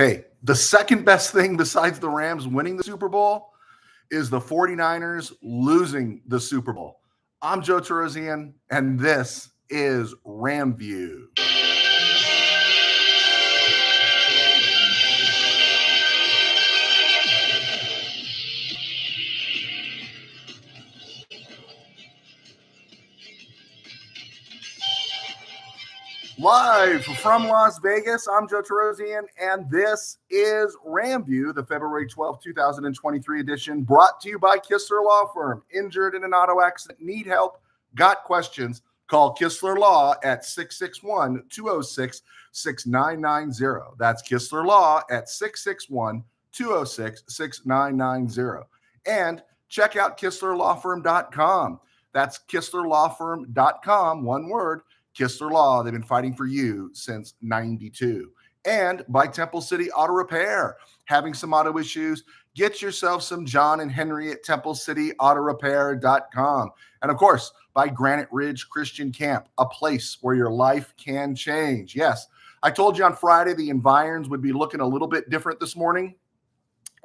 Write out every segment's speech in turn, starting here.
Hey, the second best thing besides the Rams winning the Super Bowl is the 49ers losing the Super Bowl. I'm Joe Terosian, and this is RamView. Live from Las Vegas, I'm Joe Terosian, and this is RamView, the February 12th, 2023 edition, brought to you by Kistler Law Firm. Injured in an auto accident, need help, got questions, call Kistler Law at 661-206-6990. That's Kistler Law at 661-206-6990. And check out KistlerLawFirm.com. That's KistlerLawFirm.com, one word. Kistler Law, they've been fighting for you since 92. And by Temple City Auto Repair, having some auto issues, get yourself some John and Henry at TempleCityAutoRepair.com. And of course, by Granite Ridge Christian Camp, a place where your life can change. Yes, I told you on Friday the environs would be looking a little bit different this morning.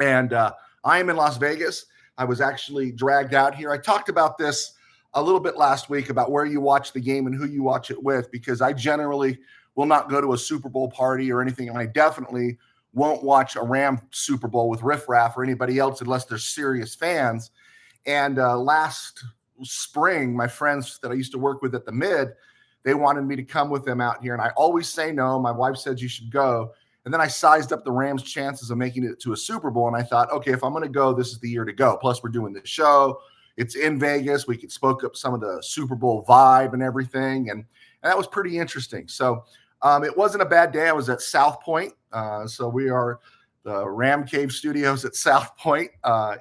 And I am in Las Vegas. I was actually dragged out here. I talked about this a little bit last week about where you watch the game and who you watch it with, because I generally will not go to a Super Bowl party or anything. And I definitely won't watch a Ram Super Bowl with Riff Raff or anybody else unless they're serious fans. And last spring, my friends that I used to work with at the Mid, they wanted me to come with them out here. And I always say no. My wife said you should go. And then I sized up the Rams' chances of making it to a Super Bowl. And I thought, okay, if I'm going to go, this is the year to go. Plus, we're doing the show. It's in Vegas. We could spoke up some of the Super Bowl vibe and everything. And that was pretty interesting. So it wasn't a bad day. I was at South Point. So we are the Ram Cave Studios at South Point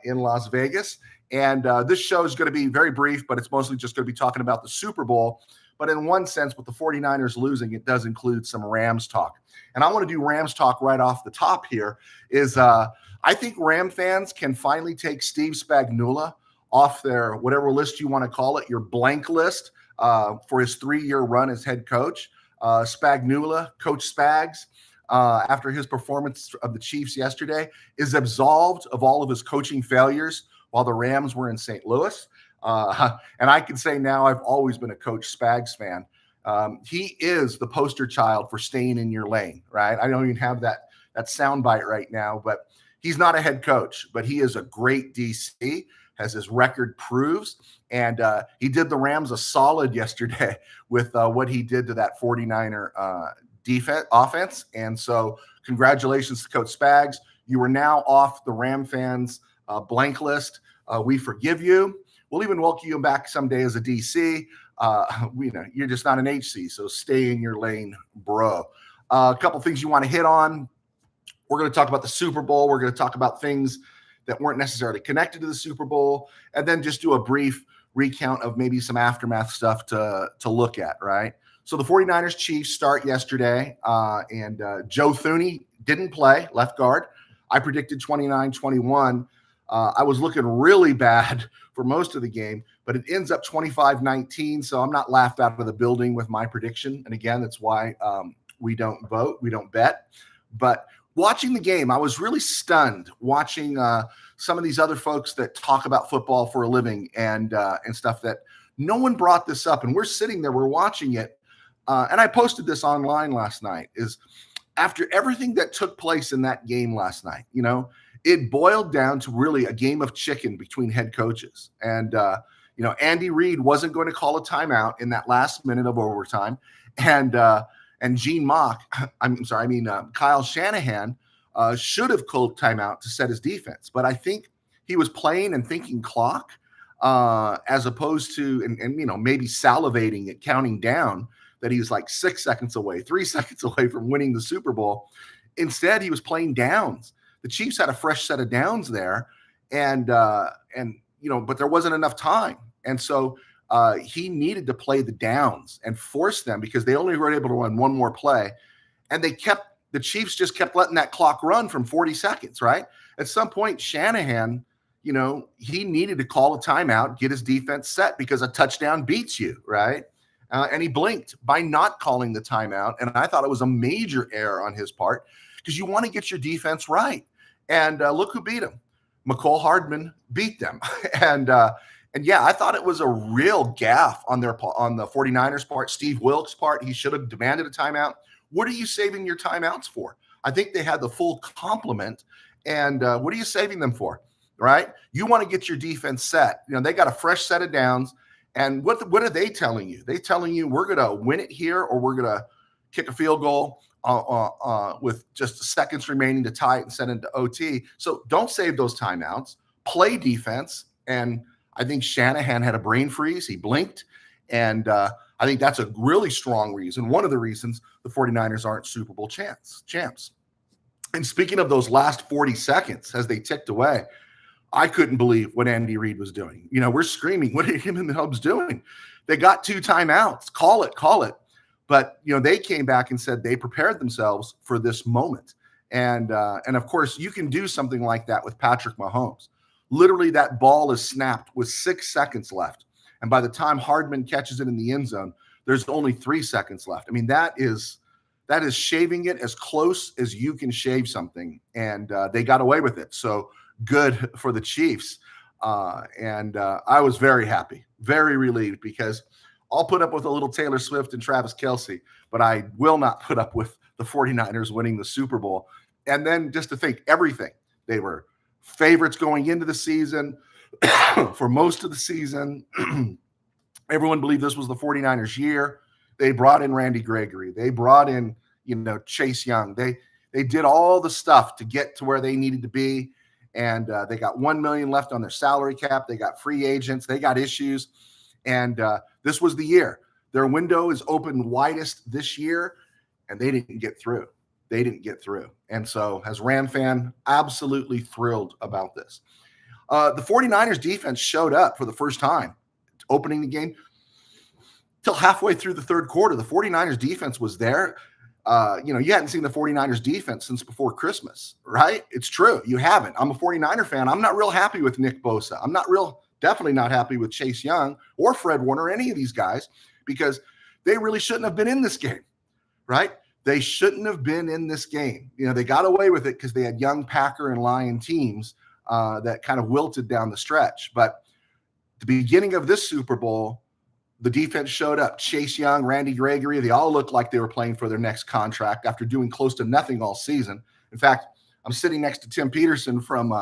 in Las Vegas. And this show is going to be very brief, but it's mostly just going to be talking about the Super Bowl. But in one sense, with the 49ers losing, it does include some Rams talk. And I want to do Rams talk right off the top here is I think Ram fans can finally take Steve Spagnuolo off their whatever list you want to call it, your blank list for his 3-year run as head coach. Spagnuolo, Coach Spags, after his performance of the Chiefs yesterday, is absolved of all of his coaching failures while the Rams were in St. Louis. And I can say now I've always been a Coach Spags fan. He is the poster child for staying in your lane, right? I don't even have that soundbite right now, but he's not a head coach, but he is a great DC. As his record proves. And he did the Rams a solid yesterday with what he did to that 49er offense. And so congratulations to Coach Spags. You are now off the Ram fans blank list. We forgive you. We'll even welcome you back someday as a DC. You're just not an HC, so stay in your lane, bro. A couple things you want to hit on. We're going to talk about the Super Bowl. We're going to talk about things that weren't necessarily connected to the Super Bowl, and then just do a brief recount of maybe some aftermath stuff to look at, right? So the 49ers Chiefs start yesterday, and Joe Thuney didn't play, left guard. I predicted 29-21. I was looking really bad for most of the game, but it ends up 25-19, so I'm not laughed out of the building with my prediction. And again, that's why we don't vote, we don't bet. But watching the game, I was really stunned watching some of these other folks that talk about football for a living and stuff that no one brought this up. And we're sitting there, we're watching it. And I posted this online last night is after everything that took place in that game last night, it boiled down to really a game of chicken between head coaches. And, Andy Reid wasn't going to call a timeout in that last minute of overtime. And Kyle Shanahan should have called timeout to set his defense. But I think he was playing and thinking clock as opposed to, and maybe salivating at counting down that he was like 6 seconds away, 3 seconds away from winning the Super Bowl. Instead, he was playing downs. The Chiefs had a fresh set of downs there, but there wasn't enough time. And so he needed to play the downs and force them because they only were able to run one more play. And the Chiefs just kept letting that clock run from 40 seconds, right? At some point, Shanahan, he needed to call a timeout, get his defense set because a touchdown beats you, right? And he blinked by not calling the timeout. And I thought it was a major error on his part because you want to get your defense right. And look who beat him. McCole Hardman beat them. And yeah, I thought it was a real gaffe on the 49ers part, Steve Wilkes' part. He should have demanded a timeout. What are you saving your timeouts for? I think they had the full complement. And what are you saving them for? Right? You want to get your defense set. They got a fresh set of downs. And what are they telling you? They telling you we're going to win it here, or we're going to kick a field goal with just seconds remaining to tie it and send it into OT. So don't save those timeouts. Play defense. And I think Shanahan had a brain freeze. He blinked. And I think that's a really strong reason. One of the reasons the 49ers aren't Super Bowl champs. And speaking of those last 40 seconds as they ticked away, I couldn't believe what Andy Reid was doing. We're screaming, what are him and the Hubs doing? They got 2 timeouts. Call it. But, they came back and said they prepared themselves for this moment. And of course, you can do something like that with Patrick Mahomes. Literally, that ball is snapped with 6 seconds left. And by the time Hardman catches it in the end zone, there's only 3 seconds left. I mean, that is shaving it as close as you can shave something. And they got away with it. So good for the Chiefs. And I was very happy, very relieved, because I'll put up with a little Taylor Swift and Travis Kelce, but I will not put up with the 49ers winning the Super Bowl. And then just to think everything, they were favorites going into the season for most of the season. Everyone believed this was the 49ers year. They brought in Randy Gregory. They brought in, Chase Young. They did all the stuff to get to where they needed to be. And they got $1 million left on their salary cap. They got free agents. They got issues. And this was the year. Their window is open widest this year, and they didn't get through. And so as Ram fan, absolutely thrilled about this. The 49ers defense showed up for the first time, opening the game till halfway through the third quarter. The 49ers defense was there. You hadn't seen the 49ers defense since before Christmas, right? It's true. You haven't. I'm a 49er fan. I'm not real happy with Nick Bosa. I'm definitely not happy with Chase Young or Fred Warner, any of these guys, because they really shouldn't have been in this game, right? They shouldn't have been in this game. They got away with it because they had young Packer and Lion teams that kind of wilted down the stretch. But the beginning of this Super Bowl, the defense showed up. Chase Young, Randy Gregory, they all looked like they were playing for their next contract after doing close to nothing all season. In fact, I'm sitting next to Tim Peterson from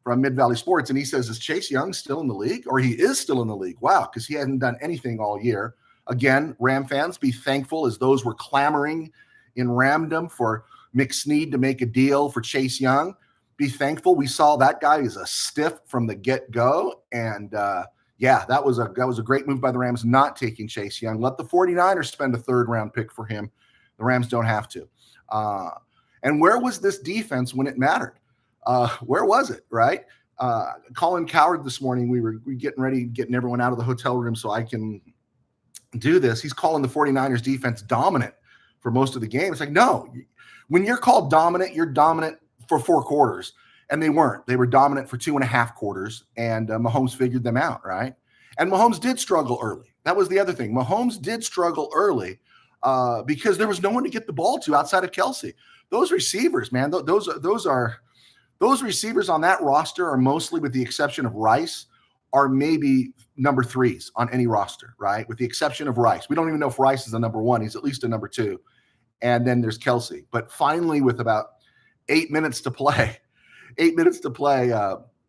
Mid-Valley Sports, and he says, is Chase Young still in the league? Or he is still in the league. Wow, because he hadn't done anything all year. Again, Ram fans, be thankful as those were clamoring in Ramdom for McSneed to make a deal for Chase Young. Be thankful. We saw that guy is a stiff from the get-go. And that was a great move by the Rams, not taking Chase Young. Let the 49ers spend a third-round pick for him. The Rams don't have to. And where was this defense when it mattered? Where was it, right? Colin Coward this morning, we were getting ready, getting everyone out of the hotel room so I can do this. He's calling the 49ers defense dominant for most of the game. It's like, no, when you're called dominant, you're dominant for 4 quarters. And they weren't. They were dominant for 2.5 quarters, and Mahomes figured them out, right? And Mahomes did struggle early. That was the other thing. Mahomes did struggle early because there was no one to get the ball to outside of Kelce. Those receivers, man, those receivers on that roster are mostly, with the exception of Rice, are maybe number 3s on any roster, right? With the exception of Rice. We don't even know if Rice is a number 1. He's at least a number 2. And then there's Kelce. But finally, with about 8 minutes to play,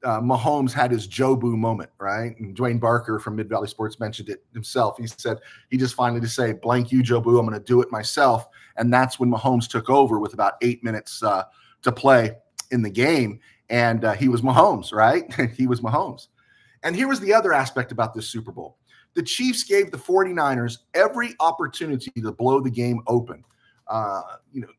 Mahomes had his Jobu moment, right? And Dwayne Barker from Mid-Valley Sports mentioned it himself. He said he just finally to say, blank you, Jobu, I'm going to do it myself. And that's when Mahomes took over with about 8 minutes to play in the game. And he was Mahomes, right? He was Mahomes. And here was the other aspect about this Super Bowl. The Chiefs gave the 49ers every opportunity to blow the game open.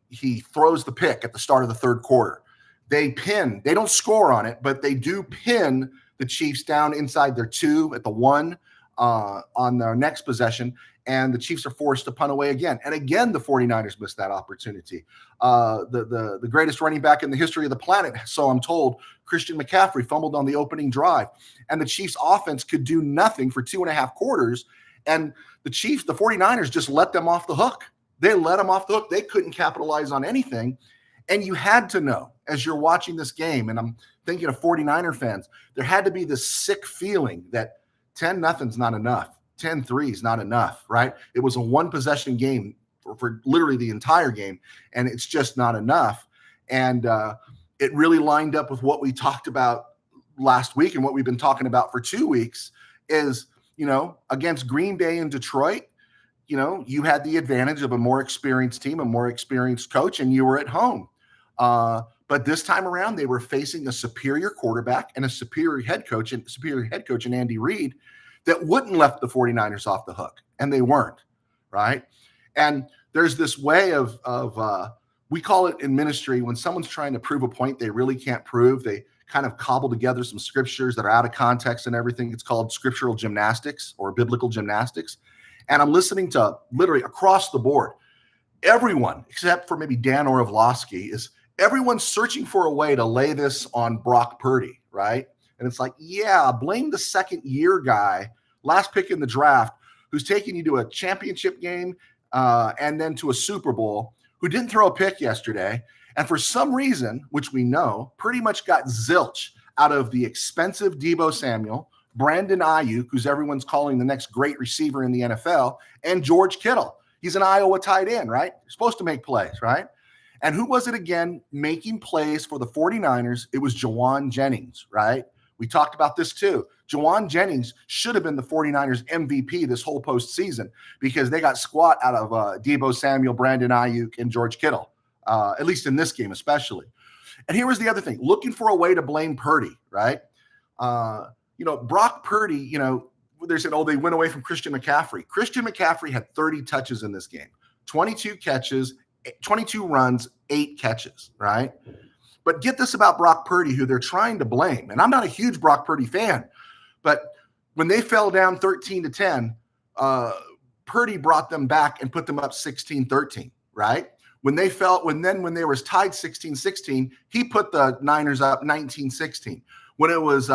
He throws the pick at the start of the third quarter. They don't score on it, but they do pin the Chiefs down inside their 2 at the 1 on their next possession, and the Chiefs are forced to punt away again. And again, the 49ers missed that opportunity. The greatest running back in the history of the planet, so I'm told, Christian McCaffrey, fumbled on the opening drive, and the Chiefs offense could do nothing for 2.5 quarters. And the Chiefs, the 49ers just let them off the hook. They let them off the hook. They couldn't capitalize on anything. And you had to know as you're watching this game, and I'm thinking of 49er fans, there had to be this sick feeling that 10-0's not enough. 10-3 is not enough, right? It was a one possession game for literally the entire game, and it's just not enough. And it really lined up with what we talked about last week and what we've been talking about for 2 weeks is, against Green Bay and Detroit, you had the advantage of a more experienced team, a more experienced coach, and you were at home. But this time around, they were facing a superior quarterback and a superior head coach in Andy Reid that wouldn't let the 49ers off the hook, and they weren't, right? And there's this way of we call it in ministry when someone's trying to prove a point they really can't prove, they kind of cobble together some scriptures that are out of context and everything. It's called scriptural gymnastics or biblical gymnastics. And I'm listening to literally across the board, everyone, except for maybe Dan Orlovsky, is everyone's searching for a way to lay this on Brock Purdy, right? And it's like, yeah, blame the second-year guy, last pick in the draft, who's taking you to a championship game and then to a Super Bowl, who didn't throw a pick yesterday, and for some reason, which we know, pretty much got zilch out of the expensive Deebo Samuel, Brandon Ayuk, who's everyone's calling the next great receiver in the NFL, and George Kittle. He's an Iowa tight end, right? You're supposed to make plays, right? And who was it again making plays for the 49ers? It was Jawan Jennings, right? We talked about this too. Jawan Jennings should have been the 49ers MVP this whole postseason because they got squat out of Deebo Samuel, Brandon Ayuk, and George Kittle, at least in this game especially. And here was the other thing, looking for a way to blame Purdy, right? Brock Purdy, they said, they went away from Christian McCaffrey. Christian McCaffrey had 30 touches in this game, 22 catches, 22 runs, 8 catches, right? But get this about Brock Purdy, who they're trying to blame. And I'm not a huge Brock Purdy fan, but when they fell down 13-10, Purdy brought them back and put them up 16-13, right? When they were tied 16-16, he put the Niners up 19-16. When it was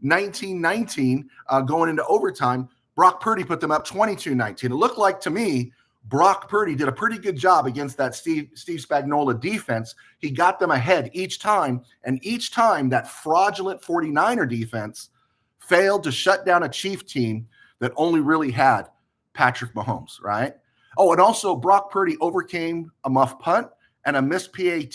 19-19 going into overtime, Brock Purdy put them up 22-19. It looked like to me Brock Purdy did a pretty good job against that Steve Spagnuolo defense. He got them ahead each time, and each time that fraudulent 49er defense failed to shut down a Chief team that only really had Patrick Mahomes, right? Oh, and also Brock Purdy overcame a muff punt and a missed PAT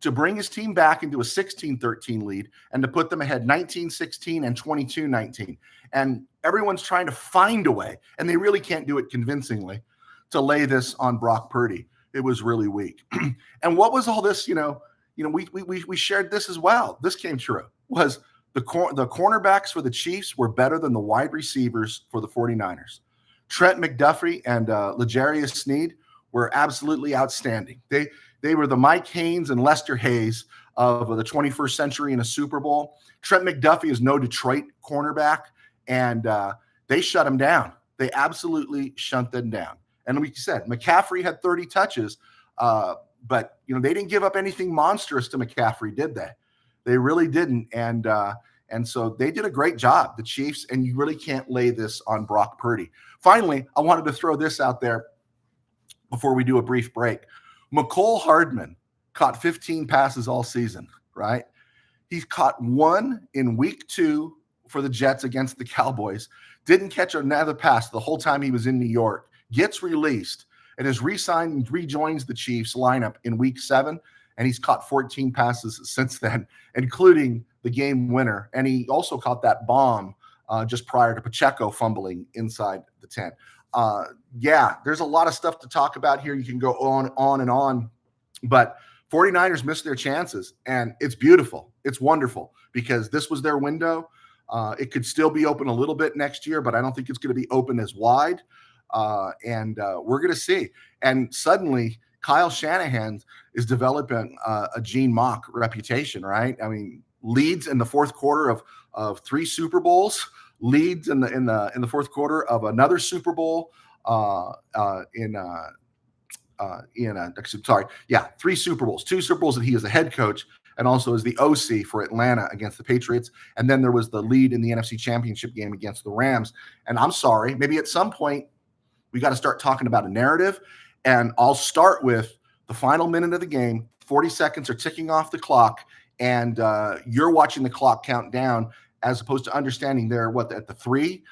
to bring his team back into a 16-13 lead and to put them ahead 19-16 and 22-19. And everyone's trying to find a way, and they really can't do it convincingly, to lay this on Brock Purdy. It was really weak. And what was all this, we shared this as well. This came true, was the cornerbacks for the Chiefs were better than the wide receivers for the 49ers. Trent McDuffie and L'Jarius Sneed were absolutely outstanding. They were the Mike Haynes and Lester Hayes of the 21st century in a Super Bowl. Trent McDuffie is no Detroit cornerback, and they shut him down. They absolutely shut them down. And like you said, McCaffrey had 30 touches, but they didn't give up anything monstrous to McCaffrey, did they? They really didn't. And so they did a great job, the Chiefs, and you really can't lay this on Brock Purdy. Finally, I wanted to throw this out there before we do a brief break. McCole Hardman caught 15 passes all season, right? He's caught one in week 2 for the Jets against the Cowboys. Didn't catch another pass the whole time he was in New York. Gets released and is re-signed and rejoins the Chiefs lineup in week 7. And he's caught 14 passes since then, including the game winner. And he also caught that bomb just prior to Pacheco fumbling inside the 10. There's a lot of stuff to talk about here. You can go on and on, but 49ers missed their chances, and it's beautiful. It's wonderful because this was their window. It could still be open a little bit next year, but I don't think it's going to be open as wide. And we're going to see. And suddenly Kyle Shanahan is developing a Gene Mock reputation, right? I mean, leads in the fourth quarter of 3 Super Bowls, leads in the fourth quarter of another Super Bowl, 3 Super Bowls, 2 Super Bowls that he is the head coach, and also as the OC for Atlanta against the Patriots. And then there was the lead in the NFC Championship game against the Rams. And I'm sorry, maybe at some point we got to start talking about a narrative. And I'll start with the final minute of the game. 40 seconds are ticking off the clock, and you're watching the clock count down, as opposed to understanding they're at the 3,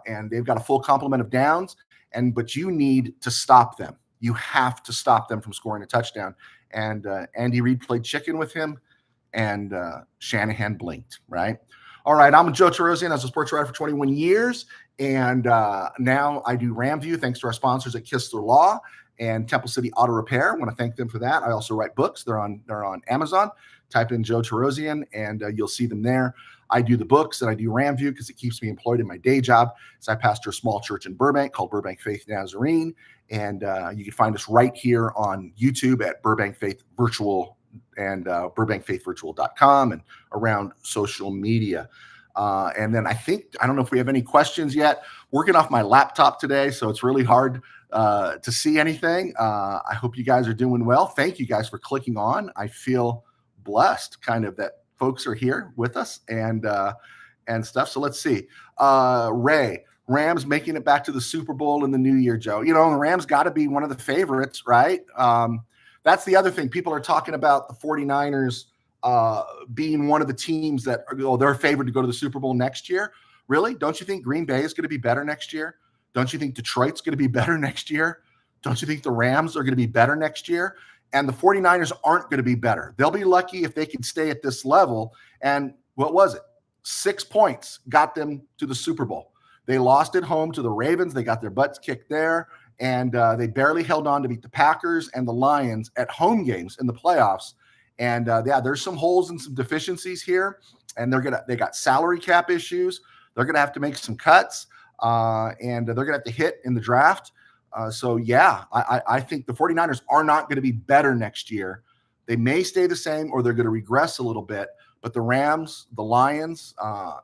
and they've got a full complement of downs. But you need to stop them. You have to stop them from scoring a touchdown. And Andy Reid played chicken with him, and Shanahan blinked, right? All right, I'm Joe Terosian. I was a sports writer for 21 years, and now I do RamView, thanks to our sponsors at Kistler Law and Temple City Auto Repair. I want to thank them for that. I also write books. They're on Amazon. Type in Joe Terosian, and you'll see them there. I do the books, and I do RamView because it keeps me employed in my day job. So I pastor a small church in Burbank called Burbank Faith Nazarene, and you can find us right here on YouTube at Burbank Faith Virtual and burbankfaithvirtual.com and around social media. And then I don't know if we have any questions yet. Working off my laptop today, so it's really hard to see anything. I hope you guys are doing well. Thank you guys for clicking on. I feel blessed kind of that folks are here with us and stuff. So let's see. Ray, Rams making it back to the Super Bowl in the new year, Joe. You know, the Rams got to be one of the favorites, right? That's the other thing. People are talking about the 49ers being one of the teams that they're favored to go to the Super Bowl next year. Really? Don't you think Green Bay is going to be better next year? Don't you think Detroit's going to be better next year? Don't you think the Rams are going to be better next year? And the 49ers aren't going to be better. They'll be lucky if they can stay at this level. And what was it? 6 points got them to the Super Bowl. They lost at home to the Ravens. They got their butts kicked there. And they barely held on to beat the Packers and the Lions at home games in the playoffs. And there's some holes and some deficiencies here. And they got salary cap issues. They're going to have to make some cuts. And they're going to have to hit in the draft. I think the 49ers are not going to be better next year. They may stay the same, or they're going to regress a little bit. But the Rams, the Lions,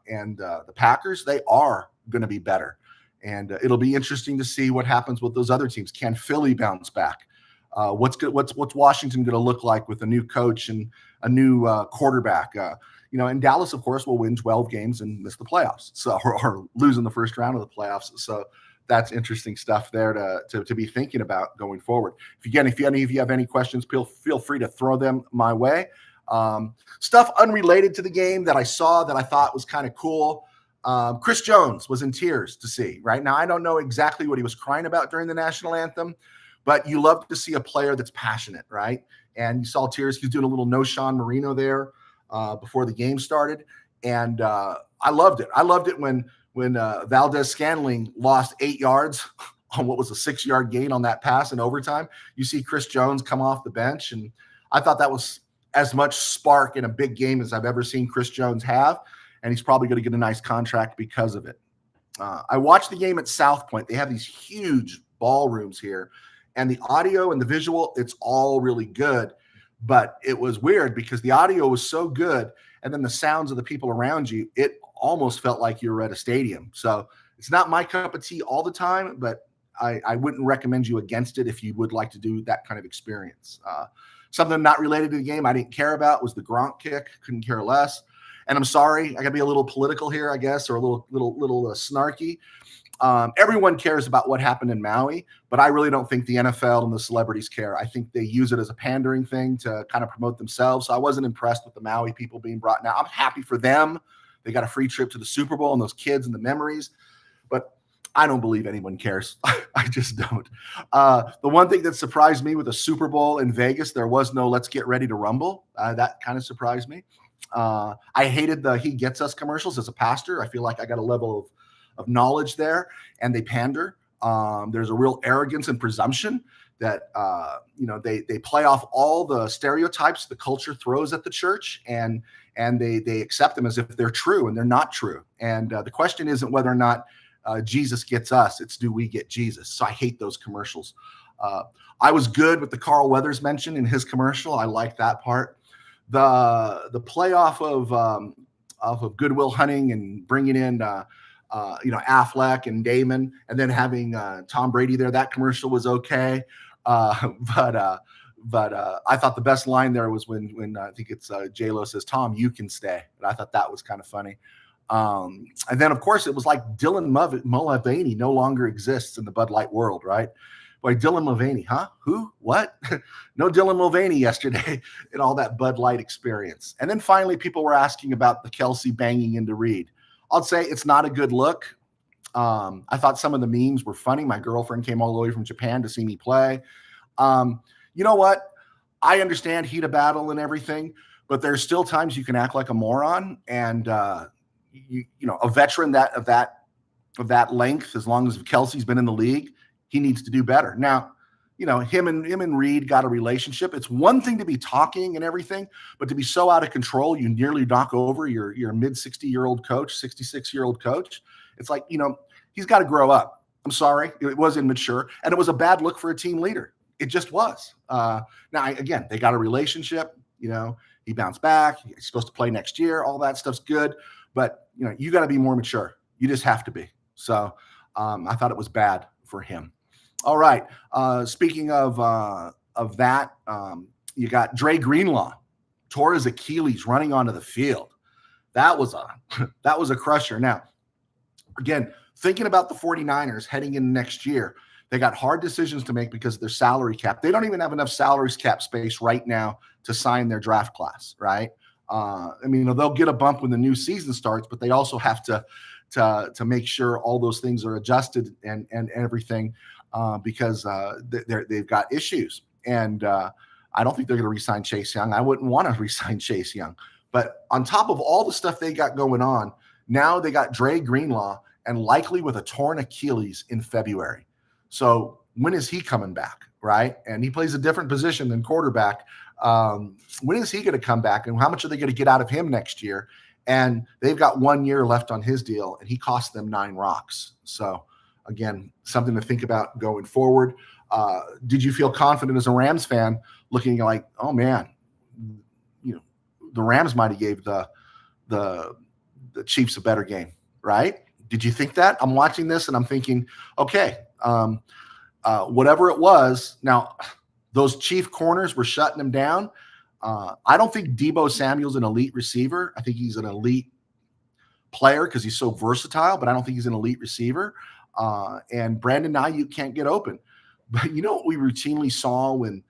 and the Packers, they are going to be better. And it'll be interesting to see what happens with those other teams. Can Philly bounce back? What's Washington going to look like with a new coach and a new quarterback? And Dallas, of course, will win 12 games and miss the playoffs, or lose in the first round of the playoffs. So that's interesting stuff there to be thinking about going forward. If any of you have any questions, feel free to throw them my way. Stuff unrelated to the game that I saw that I thought was kind of cool. Chris Jones was in tears to see. Right now, I don't know exactly what he was crying about during the national anthem, but you love to see a player that's passionate, right? And you saw tears. He was doing a little no Sean Marino there before the game started, and I loved it. I loved it when Valdez-Scantling lost 8 yards on what was a 6-yard gain on that pass in overtime. You see Chris Jones come off the bench, and I thought that was as much spark in a big game as I've ever seen Chris Jones have, and he's probably going to get a nice contract because of it. I watched the game at South Point. They have these huge ballrooms here, and the audio and the visual, it's all really good, but it was weird because the audio was so good, and then the sounds of the people around you, it almost felt like you were at a stadium. So it's not my cup of tea all the time, but I wouldn't recommend you against it if you would like to do that kind of experience. Something not related to the game I didn't care about was the Gronk kick. Couldn't care less. And I'm sorry, I got to be a little political here, I guess, or a little snarky. Everyone cares about what happened in Maui, but I really don't think the NFL and the celebrities care. I think they use it as a pandering thing to kind of promote themselves. So I wasn't impressed with the Maui people being brought now. I'm happy for them. They got a free trip to the Super Bowl and those kids and the memories, but I don't believe anyone cares. I just don't. The one thing that surprised me with the Super Bowl in Vegas, there was no "Let's get ready to rumble." That kind of surprised me. I hated the "He Gets Us" commercials as a pastor. I feel like I got a level of knowledge there, and they pander. There's a real arrogance and presumption that they play off all the stereotypes the culture throws at the church, and they accept them as if they're true, and they're not true. And the question isn't whether or not Jesus gets us, it's do we get Jesus? So I hate those commercials. I was good with the Carl Weathers mention in his commercial. I like that part. The playoff of Good Will Hunting and bringing in Affleck and Damon, and then having Tom Brady there. That commercial was okay, but But I thought the best line there was when I think it's J-Lo says, "Tom, you can stay." And I thought that was kind of funny. And then, of course, it was like Dylan Mulvaney no longer exists in the Bud Light world, right? Boy, Dylan Mulvaney, huh? Who? What? No Dylan Mulvaney yesterday in all that Bud Light experience. And then finally, people were asking about the Kelsey banging into Reed. I'll say it's not a good look. I thought some of the memes were funny. My girlfriend came all the way from Japan to see me play. You know what? I understand heat of battle and everything, but there's still times you can act like a moron. And you know, a veteran of that length, as long as Kelsey's been in the league, he needs to do better. Now, you know, him and Reed got a relationship. It's one thing to be talking and everything, but to be so out of control, you nearly knock over your mid 60-year-old coach, 66-year-old coach. It's like, you know, he's got to grow up. I'm sorry. It was immature, and it was a bad look for a team leader. It just was. Now, again, they got a relationship. You know, he bounced back. He's supposed to play next year. All that stuff's good. But, you know, you got to be more mature. You just have to be. So I thought it was bad for him. All right. Speaking of that, you got Dre Greenlaw tore his Achilles running onto the field. That was a crusher. Now, again, thinking about the 49ers heading in next year, they got hard decisions to make because of their salary cap. They don't even have enough salaries cap space right now to sign their draft class, right? I mean, they'll get a bump when the new season starts, but they also have to make sure all those things are adjusted and everything because they've got issues. And I don't think they're going to re-sign Chase Young. I wouldn't want to re-sign Chase Young. But on top of all the stuff they got going on, now they got Dre Greenlaw and likely with a torn Achilles in February. So when is he coming back, right? And he plays a different position than quarterback. When is he going to come back, and how much are they going to get out of him next year? And they've got 1 year left on his deal, and he cost them 9 rocks. So, again, something to think about going forward. Did you feel confident as a Rams fan looking like, oh, man, you know, the Rams might have gave the Chiefs a better game, right? Did you think that? I'm watching this, and I'm thinking, okay, whatever it was. Now, those Chief corners were shutting them down. I don't think Deebo Samuel's an elite receiver. I think he's an elite player because he's so versatile, but I don't think he's an elite receiver. And Brandon Ayuk can't get open. But you know what we routinely saw when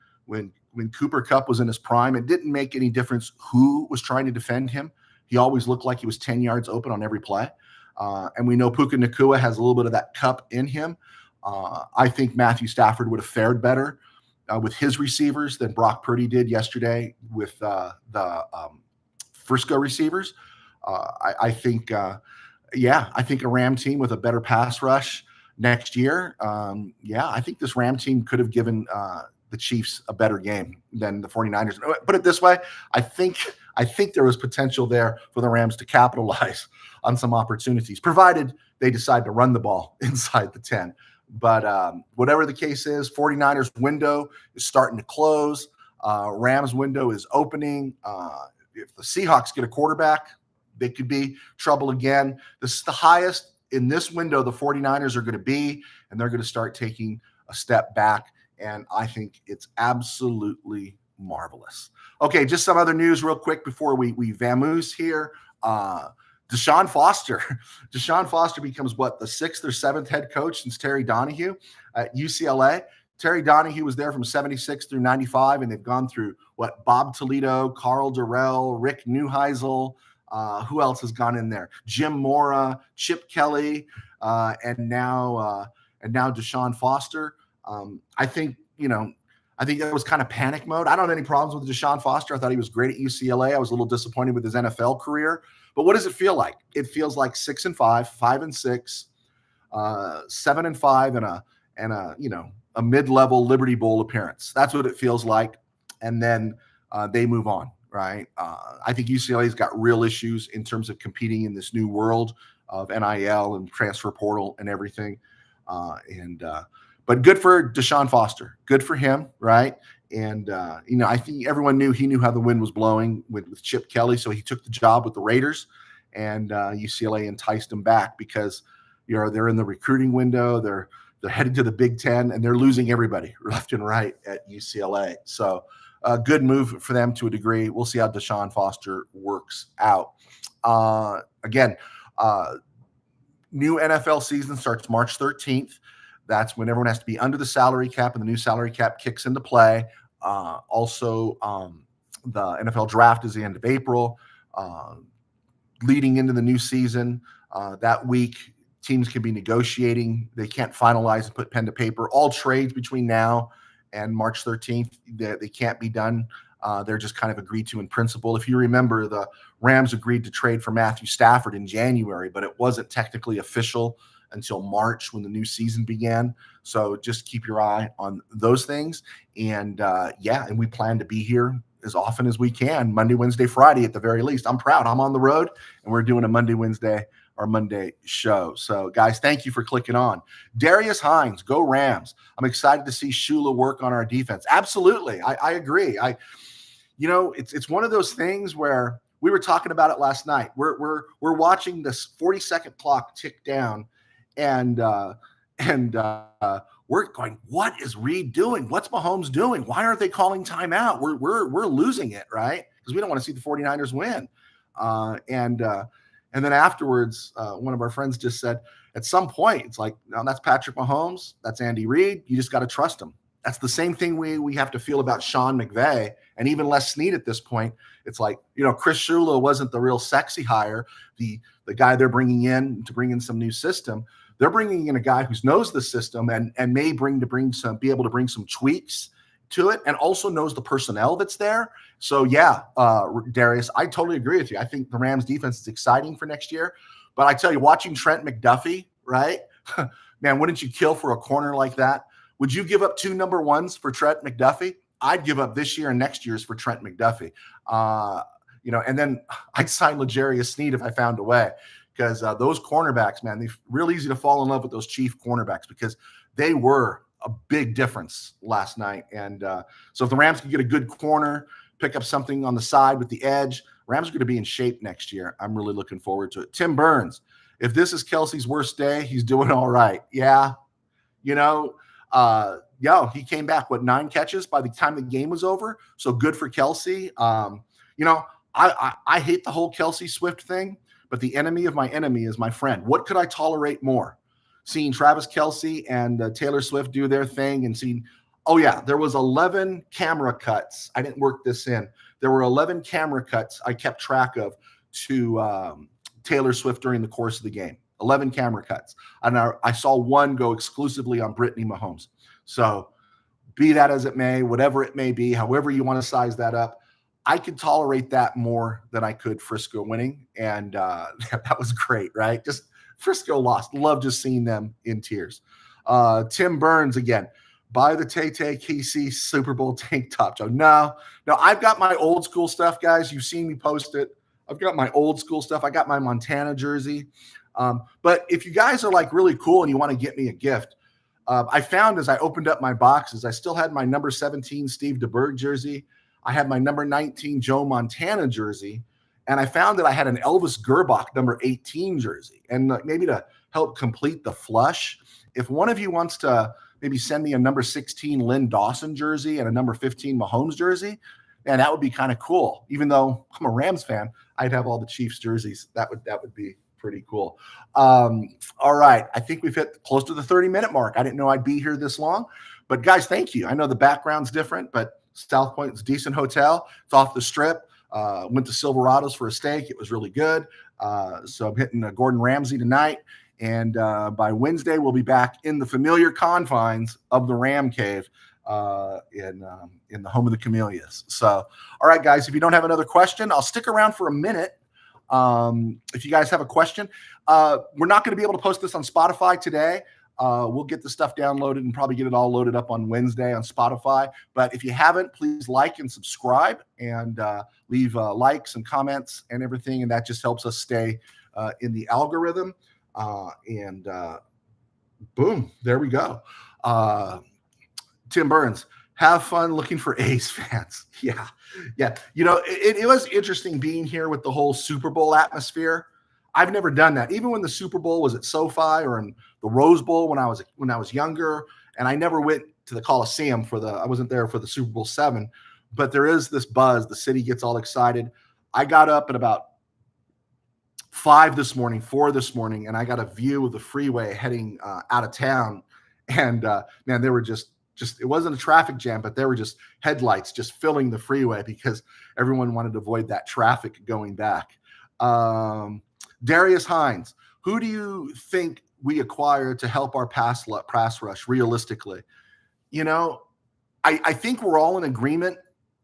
Cooper Kupp was in his prime? It didn't make any difference who was trying to defend him. He always looked like he was 10 yards open on every play. And we know Puka Nacua has a little bit of that Kupp in him. I think Matthew Stafford would have fared better with his receivers than Brock Purdy did yesterday with the Frisco receivers. I think a Ram team with a better pass rush next year. I think this Ram team could have given the Chiefs a better game than the 49ers. Put it this way, I think there was potential there for the Rams to capitalize on some opportunities, provided they decide to run the ball inside the 10. But whatever the case is, 49ers window is starting to close. Rams window is opening. If the Seahawks get a quarterback, they could be trouble again. This is the highest in this window the 49ers are going to be, and they're going to start taking a step back. And I think it's absolutely marvelous. Okay, just some other news real quick before we vamoose here. Deshaun Foster. Deshaun Foster becomes the 6th or 7th head coach since Terry Donahue at UCLA. Terry Donahue was there from 76 through 95, and they've gone through Bob Toledo, Carl Durrell, Rick Neuheisel. Who else has gone in there? Jim Mora, Chip Kelly, and now Deshaun Foster. I think that was kind of panic mode. I don't have any problems with Deshaun Foster. I thought he was great at UCLA. I was a little disappointed with his NFL career. But what does it feel like? It feels like 6-5, 5-6, 7-5, and a mid-level Liberty Bowl appearance. That's what it feels like. And then they move on, right? I think UCLA's got real issues in terms of competing in this new world of NIL and transfer portal and everything. But good for Deshaun Foster. Good for him, right? And, I think everyone knew how the wind was blowing with Chip Kelly. So he took the job with the Raiders, and UCLA enticed him back because, they're in the recruiting window. they're heading to the Big Ten, and they're losing everybody left and right at UCLA. So a good move for them to a degree. We'll see how Deshaun Foster works out. Again, new NFL season starts March 13th. That's when everyone has to be under the salary cap, and the new salary cap kicks into play. Also, the NFL draft is the end of April. Leading into the new season, that week, teams can be negotiating. They can't finalize and put pen to paper. All trades between now and March 13th, they can't be done. They're just kind of agreed to in principle. If you remember, the Rams agreed to trade for Matthew Stafford in January, but it wasn't technically official until March when the new season began. So just keep your eye on those things. And and we plan to be here as often as we can, Monday, Wednesday, Friday at the very least. I'm proud. I'm on the road, and we're doing a Monday, Wednesday, our Monday show. So, guys, thank you for clicking on. Darius Hines, go Rams. I'm excited to see Shula work on our defense. Absolutely. I agree. It's one of those things where we were talking about it last night. We're watching this 40-second clock tick down, and we're going, what is Reed doing? What's Mahomes doing? Why aren't they calling timeout? We're losing it, right? Because we don't want to see the 49ers win. And then afterwards, one of our friends just said, at some point, it's like, no, that's Patrick Mahomes. That's Andy Reid. You just got to trust him. That's the same thing we have to feel about Sean McVay and even Les Snead at this point. It's like, Chris Shula wasn't the real sexy hire, the guy they're bringing in to bring in some new system. They're bringing in a guy who knows the system and may be able to bring some tweaks to it, and also knows the personnel that's there. So yeah, Darius, I totally agree with you. I think the Rams defense is exciting for next year. But I tell you, watching Trent McDuffie, right? Man, wouldn't you kill for a corner like that? Would you give up 2 number ones for Trent McDuffie? I'd give up this year and next year's for Trent McDuffie. And then I'd sign L'Jarius Sneed if I found a way. Because those cornerbacks, man, they're real easy to fall in love with those Chief cornerbacks because they were a big difference last night. And so if the Rams can get a good corner, pick up something on the side with the edge, Rams are going to be in shape next year. I'm really looking forward to it. Tim Burns, if this is Kelsey's worst day, he's doing all right. Yeah. He came back, 9 catches by the time the game was over. So good for Kelsey. I hate the whole Kelsey Swift thing. But the enemy of my enemy is my friend. What could I tolerate more? Seeing Travis Kelce and Taylor Swift do their thing and seeing, there was 11 camera cuts. I didn't work this in. There were 11 camera cuts I kept track of to Taylor Swift during the course of the game. 11 camera cuts. And I saw one go exclusively on Brittany Mahomes. So be that as it may, whatever it may be, however you want to size that up, I could tolerate that more than I could Frisco winning. And that was great, right? Just Frisco lost. Love just seeing them in tears. Tim Burns, again, buy the Tay-Tay KC Super Bowl tank top, Joe. No, I've got my old school stuff, guys. You've seen me post it. I've got my old school stuff. I got my Montana jersey. But if you guys are like really cool and you want to get me a gift, I found as I opened up my boxes, I still had my number 17 Steve DeBerg jersey. I had my number 19 Joe Montana jersey, and I found that I had an Elvis Gerbach number 18 jersey. And maybe to help complete the flush, if one of you wants to maybe send me a number 16 Lynn Dawson jersey and a number 15 Mahomes jersey, man, that would be kind of cool. Even though I'm a Rams fan, I'd have all the Chiefs jerseys. That would be pretty cool. All right. I think we've hit close to the 30-minute mark. I didn't know I'd be here this long. But guys, thank you. I know the background's different, but South Point is a decent hotel. It's off the strip. Went to Silverado's for a steak. It was really good. So I'm hitting Gordon Ramsay tonight. And by Wednesday, we'll be back in the familiar confines of the Ram Cave in the home of the Camellias. So, all right, guys, if you don't have another question, I'll stick around for a minute. If you guys have a question, we're not going to be able to post this on Spotify today. We'll get the stuff downloaded and probably get it all loaded up on Wednesday on Spotify. But if you haven't, please like and subscribe and leave likes and comments and everything. And that just helps us stay in the algorithm. Boom, there we go. Tim Burns, have fun looking for A's fans. Yeah. It was interesting being here with the whole Super Bowl atmosphere. I've never done that. Even when the Super Bowl was at SoFi or in the Rose Bowl when I was younger, and I never went to the Coliseum I wasn't there for the Super Bowl 7, but there is this buzz. The city gets all excited. I got up at about 4 this morning, and I got a view of the freeway heading out of town. And man, they were just it wasn't a traffic jam, but there were just headlights just filling the freeway because everyone wanted to avoid that traffic going back. Darius Hines, who do you think we acquire to help our pass rush realistically? I think we're all in agreement.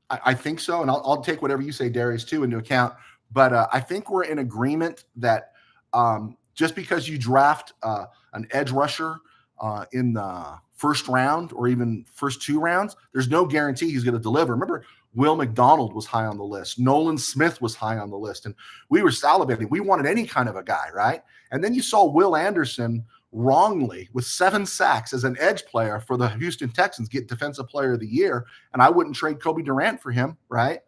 I think so. And I'll take whatever you say, Darius, too, into account. But I think we're in agreement that just because you draft an edge rusher in the first round or even first 2 rounds, there's no guarantee he's going to deliver. Remember, Will McDonald was high on the list. Nolan Smith was high on the list. And we were salivating. We wanted any kind of a guy, right? And then you saw Will Anderson wrongly with 7 sacks as an edge player for the Houston Texans get Defensive Player of the Year. And I wouldn't trade Kobe Durant for him, right?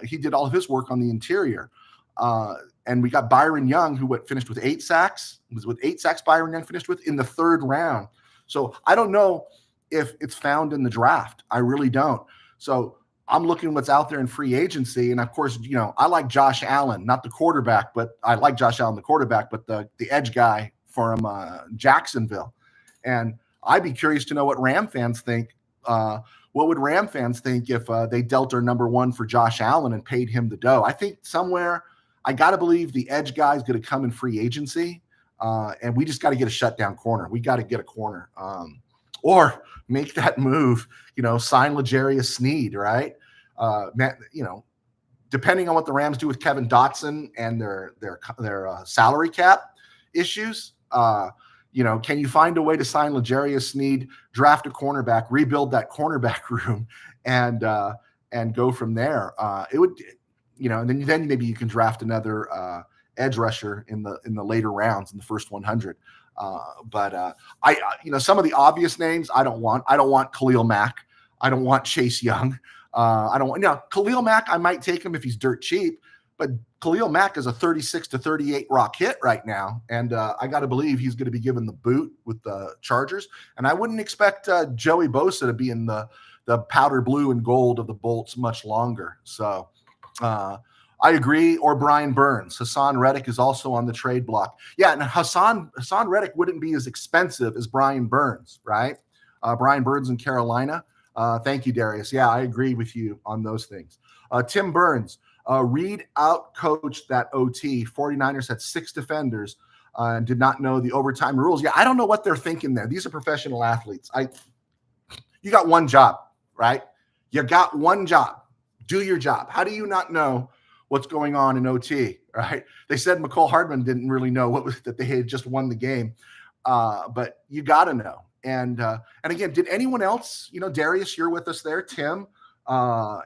He did all of his work on the interior. And we got Byron Young, who finished with 8 sacks. It was with 8 sacks Byron Young finished with in the 3rd round. So I don't know if it's found in the draft. I really don't. So I'm looking what's out there in free agency. And of course, I like Josh Allen, not the quarterback, but I like Josh Allen, the quarterback, but the edge guy from Jacksonville. And I'd be curious to know what Ram fans think. What would Ram fans think if they dealt their number 1 for Josh Allen and paid him the dough? I think somewhere, I got to believe the edge guy is going to come in free agency. And we just got to get a shutdown corner. We got to get a corner or make that move, sign L'Jarius Sneed, right? Depending on what the Rams do with Kevin Dotson and their salary cap issues, can you find a way to sign L'Jarius Sneed, draft a cornerback, rebuild that cornerback room, and go from there? It would, and then maybe you can draft another edge rusher in the later rounds in the first 100. But some of the obvious names I don't want. I don't want Khalil Mack. I don't want Chase Young. I don't want Khalil Mack. I might take him if he's dirt cheap, but Khalil Mack is a 36 to 38 rock hit right now, and I got to believe he's going to be given the boot with the Chargers. And I wouldn't expect Joey Bosa to be in the powder blue and gold of the Bolts much longer. So I agree. Or Brian Burns. Hassan Reddick is also on the trade block. Yeah, and Hassan Reddick wouldn't be as expensive as Brian Burns, right? Brian Burns in Carolina. Thank you, Darius. Yeah, I agree with you on those things. Tim Burns, Reed out-coached that OT. 49ers had 6 defenders and did not know the overtime rules. Yeah, I don't know what they're thinking there. These are professional athletes. You got one job, right? You got one job. Do your job. How do you not know what's going on in OT, right? They said McCole Hardman didn't really know that they had just won the game, but you got to know. And again, did anyone else, Darius, you're with us there, Tim,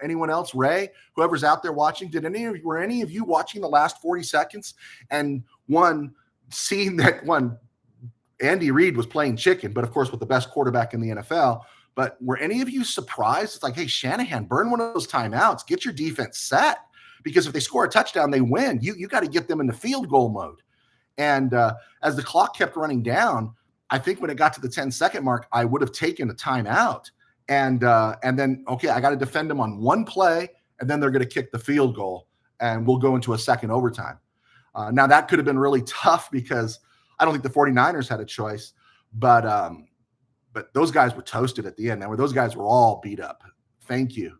anyone else, Ray, whoever's out there watching, were any of you watching the last 40 seconds and seeing that Andy Reid was playing chicken, but of course with the best quarterback in the NFL. But were any of you surprised? It's like, hey, Shanahan, burn one of those timeouts, get your defense set, because if they score a touchdown, they win. You got to get them in the field goal mode. And as the clock kept running down, I think when it got to the 10-second mark, I would have taken a timeout and then, okay, I got to defend them on one play, and then they're going to kick the field goal, and we'll go into a second overtime. Now, that could have been really tough because I don't think the 49ers had a choice, but those guys were toasted at the end. Now, those guys were all beat up. Thank you.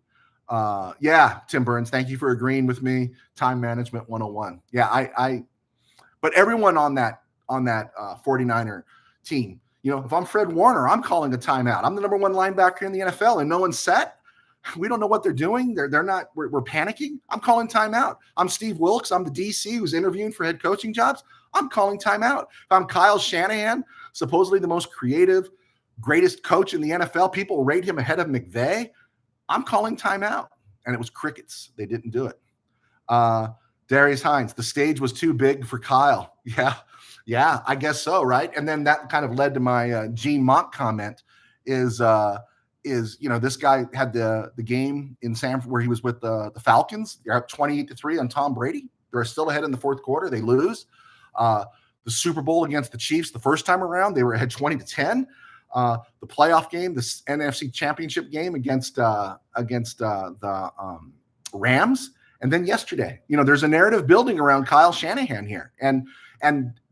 Yeah, Tim Burns, thank you for agreeing with me. Time management 101. Yeah, but everyone on that 49er team, if I'm Fred Warner, I'm calling a timeout. I'm the number 1 linebacker in the NFL and no one's set. We don't know what they're doing. They're not, we're panicking. I'm calling timeout. I'm Steve Wilkes. I'm the DC who's interviewing for head coaching jobs. I'm calling timeout. If I'm Kyle Shanahan, supposedly the most creative, greatest coach in the NFL, people rate him ahead of McVay. I'm calling timeout. And it was crickets. They didn't do it. Darius Hines, the stage was too big for Kyle. Yeah, I guess so, right? And then that kind of led to my Gene Mock comment is this guy had the game in Sanford where he was with the Falcons. They're up 28-3 on Tom Brady. They're still ahead in the fourth quarter. They lose. The Super Bowl against the Chiefs the first time around, they were ahead 20-10. The playoff game, the NFC Championship game against the Rams, and then yesterday. There's a narrative building around Kyle Shanahan here, and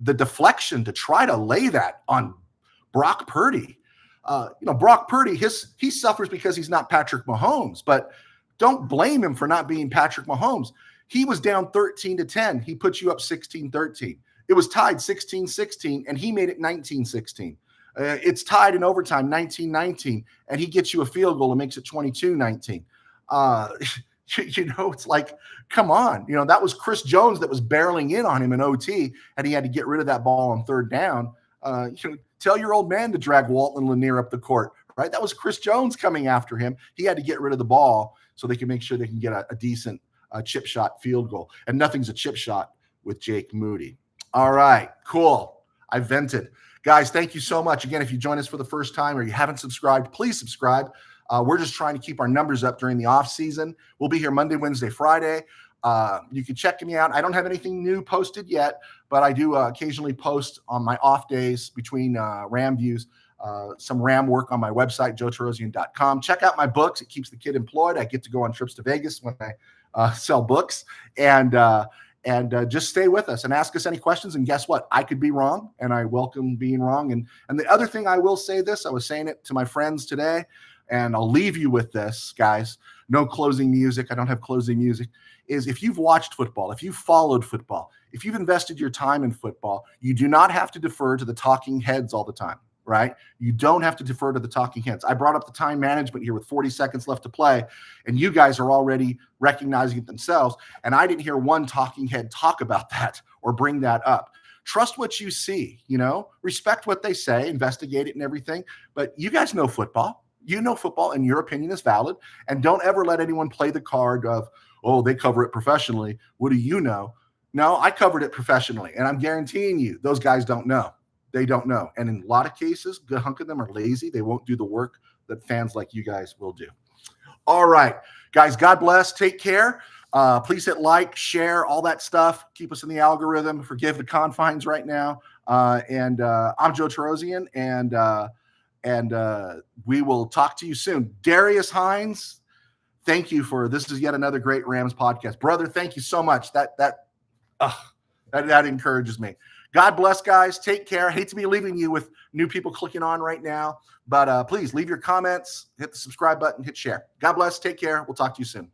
the deflection to try to lay that on Brock Purdy. Brock Purdy, he suffers because he's not Patrick Mahomes, but don't blame him for not being Patrick Mahomes. He was down 13-10. He put you up 16-13. It was tied 16-16, and he made it 19-16. It's tied in overtime 19-19, and he gets you a field goal and makes it 22-19. It's like, come on. That was Chris Jones that was barreling in on him in OT, and he had to get rid of that ball on third down. Tell your old man to drag Walton Lanier up the court, right? That was Chris Jones coming after him. He had to get rid of the ball so they can make sure they can get a decent chip shot field goal. And nothing's a chip shot with Jake Moody. All right, cool. I vented. Guys, thank you so much. Again, if you join us for the first time or you haven't subscribed, please subscribe. We're just trying to keep our numbers up during the off season. We'll be here Monday, Wednesday, Friday. You can check me out. I don't have anything new posted yet, but I do occasionally post on my off days between RamViews, some Ram work on my website, joetarosian.com. Check out my books. It keeps the kid employed. I get to go on trips to Vegas when I sell books. And just stay with us and ask us any questions. And guess what? I could be wrong, and I welcome being wrong. And the other thing I will say this, I was saying it to my friends today, and I'll leave you with this, guys. No closing music. I don't have closing music. Is if you've watched football, if you've followed football, if you've invested your time in football, you do not have to defer to the talking heads all the time, right? You don't have to defer to the talking heads. I brought up the time management here with 40 seconds left to play, and you guys are already recognizing it themselves, and I didn't hear one talking head talk about that or bring that up. Trust what you see, respect what they say, investigate it and everything, but you guys know football. You know football, and your opinion is valid, and don't ever let anyone play the card of, oh, they cover it professionally. What do you know? No, I covered it professionally, and I'm guaranteeing you those guys don't know. They don't know. And in a lot of cases, a good hunk of them are lazy. They won't do the work that fans like you guys will do. All right, guys, God bless. Take care. Please hit like, share, all that stuff. Keep us in the algorithm. Forgive the confines right now. I'm Joe Tarosian, and we will talk to you soon. Darius Hines, thank you this is yet another great Rams podcast. Brother, thank you so much. That encourages me. God bless, guys. Take care. I hate to be leaving you with new people clicking on right now, but please leave your comments, hit the subscribe button, hit share. God bless. Take care. We'll talk to you soon.